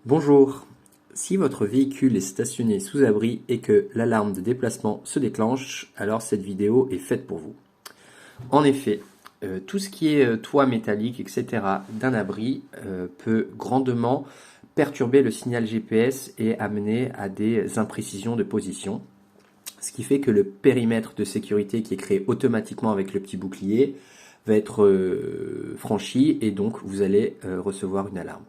Bonjour, si votre véhicule est stationné sous abri et que l'alarme de déplacement se déclenche, alors cette vidéo est faite pour vous. En effet, tout ce qui est toit métallique, etc. d'un abri peut grandement perturber le signal GPS et amener à des imprécisions de position. Ce qui fait que le périmètre de sécurité qui est créé automatiquement avec le petit bouclier va être franchi et donc vous allez recevoir une alarme.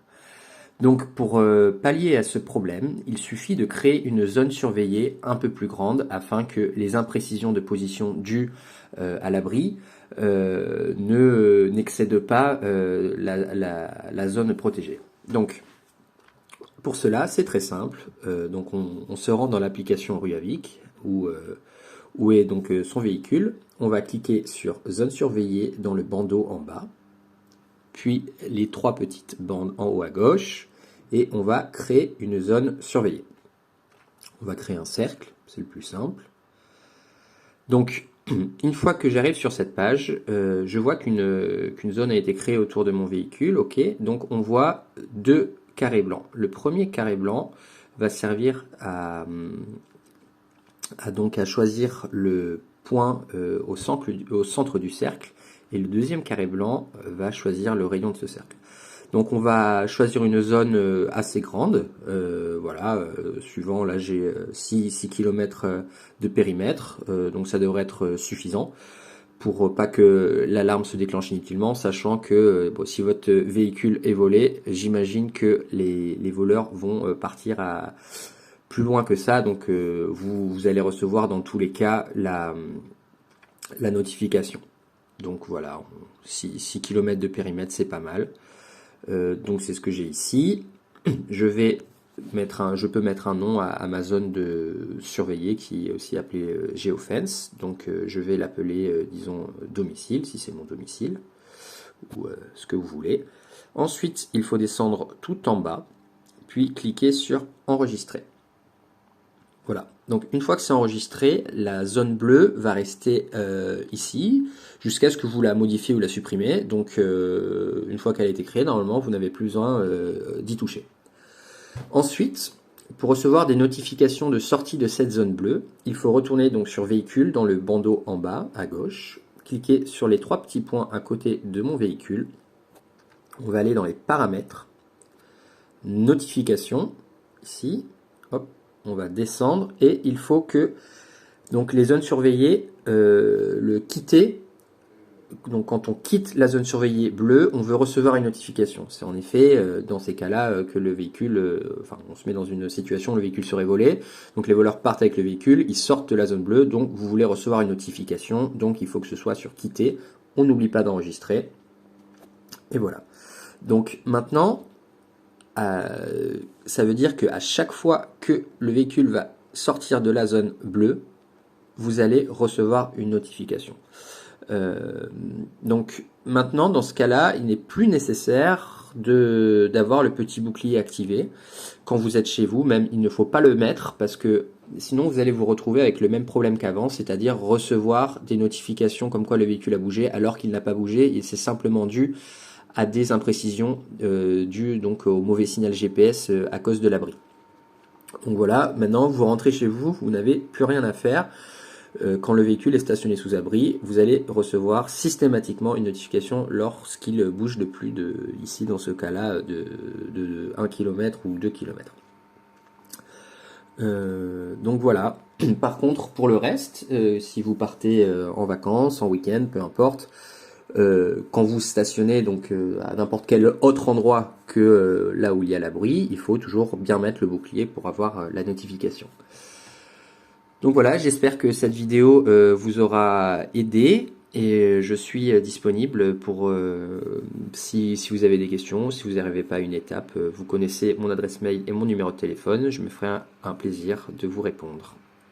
Donc pour pallier à ce problème, il suffit de créer une zone surveillée un peu plus grande afin que les imprécisions de position dues à l'abri n'excèdent pas la zone protégée. Donc pour cela, c'est très simple. Donc on se rend dans l'application Ruavik où est donc son véhicule. On va cliquer sur zone surveillée dans le bandeau en bas, puis les trois petites bandes en haut à gauche, et on va créer une zone surveillée. On va créer un cercle, c'est le plus simple. Donc, une fois que j'arrive sur cette page, je vois qu'une zone a été créée autour de mon véhicule. Ok, donc on voit deux carrés blancs. Le premier carré blanc va servir à choisir le point au centre du cercle, et le deuxième carré blanc va choisir le rayon de ce cercle. Donc on va choisir une zone assez grande, suivant, là j'ai 6 km de périmètre, donc ça devrait être suffisant pour pas que l'alarme se déclenche inutilement, sachant que si votre véhicule est volé, j'imagine que les voleurs vont partir à plus loin que ça, donc vous allez recevoir dans tous les cas la notification. Donc voilà, 6 km de périmètre, c'est pas mal. Donc c'est ce que j'ai ici. Je peux mettre un nom à ma zone de surveillée qui est aussi appelée Geofence. Donc je vais l'appeler, disons, domicile, si c'est mon domicile, ou ce que vous voulez. Ensuite, il faut descendre tout en bas, puis cliquer sur enregistrer. Voilà, donc une fois que c'est enregistré, la zone bleue va rester ici, jusqu'à ce que vous la modifiez ou la supprimez. Donc une fois qu'elle a été créée, normalement vous n'avez plus besoin d'y toucher. Ensuite, pour recevoir des notifications de sortie de cette zone bleue, il faut retourner donc sur véhicule dans le bandeau en bas à gauche, cliquer sur les trois petits points à côté de mon véhicule. On va aller dans les paramètres, notification, ici, hop. On va descendre et il faut que donc les zones surveillées le quitter. Donc quand on quitte la zone surveillée bleue, on veut recevoir une notification. C'est en effet dans ces cas-là que le véhicule, on se met dans une situation où le véhicule serait volé. Donc les voleurs partent avec le véhicule, ils sortent de la zone bleue, donc vous voulez recevoir une notification. Donc il faut que ce soit sur quitter. On n'oublie pas d'enregistrer. Et voilà. Donc maintenant, ça veut dire qu'à chaque fois que le véhicule va sortir de la zone bleue, vous allez recevoir une notification. Donc maintenant, dans ce cas-là, il n'est plus nécessaire d'avoir le petit bouclier activé. Quand vous êtes chez vous, même, il ne faut pas le mettre parce que sinon vous allez vous retrouver avec le même problème qu'avant, c'est-à-dire recevoir des notifications comme quoi le véhicule a bougé alors qu'il n'a pas bougé et c'est simplement dû à des imprécisions dues donc au mauvais signal GPS à cause de l'abri. Donc voilà, maintenant vous rentrez chez vous, vous n'avez plus rien à faire. Quand le véhicule est stationné sous abri, vous allez recevoir systématiquement une notification lorsqu'il bouge de plus de, ici dans ce cas-là, de 1 km ou 2 km. Donc voilà. Par contre, pour le reste, si vous partez en vacances, en week-end, peu importe, quand vous stationnez donc à n'importe quel autre endroit que là où il y a l'abri, il faut toujours bien mettre le bouclier pour avoir la notification. Donc voilà, j'espère que cette vidéo vous aura aidé et je suis disponible pour si vous avez des questions, si vous n'arrivez pas à une étape, vous connaissez mon adresse mail et mon numéro de téléphone, je me ferai un plaisir de vous répondre.